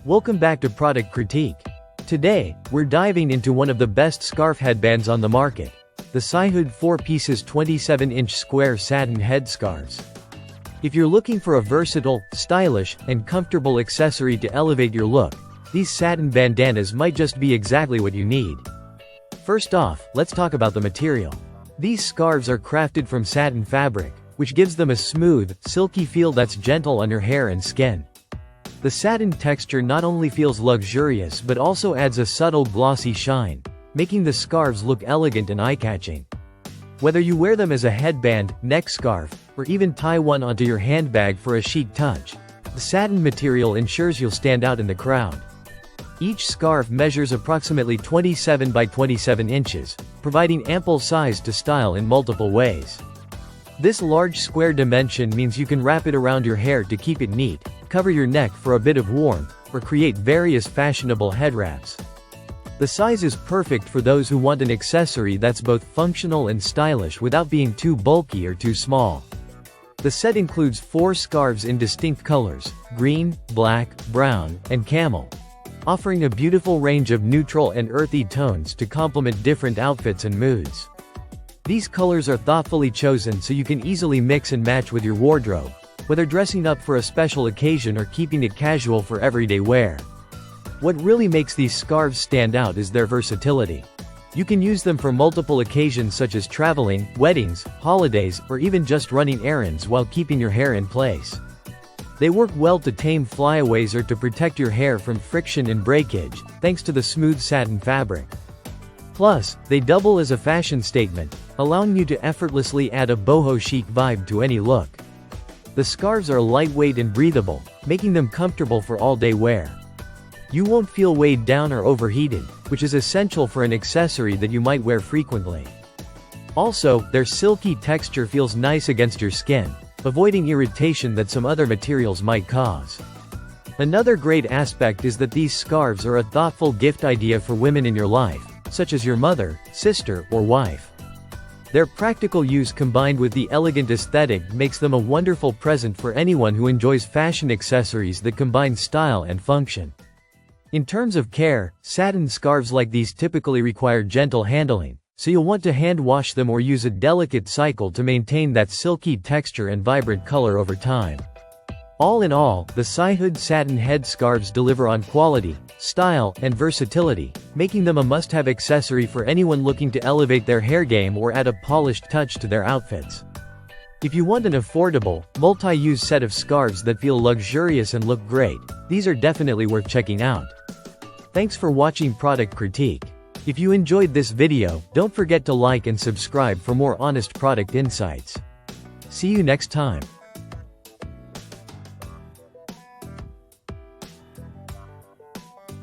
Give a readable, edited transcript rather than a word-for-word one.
Welcome back to Product Critique. Today, we're diving into one of the best scarf headbands on the market, the Syhood 4-pieces 27-inch square satin headscarves. If you're looking for a versatile, stylish, and comfortable accessory to elevate your look, these satin bandanas might just be exactly what you need. First off, let's talk about the material. These scarves are crafted from satin fabric, which gives them a smooth, silky feel that's gentle on your hair and skin. The satin texture not only feels luxurious but also adds a subtle glossy shine, making the scarves look elegant and eye-catching. Whether you wear them as a headband, neck scarf, or even tie one onto your handbag for a chic touch, the satin material ensures you'll stand out in the crowd. Each scarf measures approximately 27 by 27 inches, providing ample size to style in multiple ways. This large square dimension means you can wrap it around your hair to keep it neat, cover your neck for a bit of warmth, or create various fashionable head wraps. The size is perfect for those who want an accessory that's both functional and stylish without being too bulky or too small. The set includes 4 scarves in distinct colors: green, black, brown, and camel, offering a beautiful range of neutral and earthy tones to complement different outfits and moods. These colors are thoughtfully chosen so you can easily mix and match with your wardrobe, whether dressing up for a special occasion or keeping it casual for everyday wear. What really makes these scarves stand out is their versatility. You can use them for multiple occasions such as traveling, weddings, holidays, or even just running errands while keeping your hair in place. They work well to tame flyaways or to protect your hair from friction and breakage, thanks to the smooth satin fabric. Plus, they double as a fashion statement, allowing you to effortlessly add a boho chic vibe to any look. The scarves are lightweight and breathable, making them comfortable for all-day wear. You won't feel weighed down or overheated, which is essential for an accessory that you might wear frequently. Also, their silky texture feels nice against your skin, avoiding irritation that some other materials might cause. Another great aspect is that these scarves are a thoughtful gift idea for women in your life, such as your mother, sister, or wife. Their practical use combined with the elegant aesthetic makes them a wonderful present for anyone who enjoys fashion accessories that combine style and function. In terms of care, satin scarves like these typically require gentle handling, so you'll want to hand wash them or use a delicate cycle to maintain that silky texture and vibrant color over time. All in all, the Syhood satin headscarves deliver on quality, style, and versatility, making them a must-have accessory for anyone looking to elevate their hair game or add a polished touch to their outfits. If you want an affordable, multi-use set of scarves that feel luxurious and look great, these are definitely worth checking out. Thanks for watching Product Critique. If you enjoyed this video, don't forget to like and subscribe for more honest product insights. See you next time.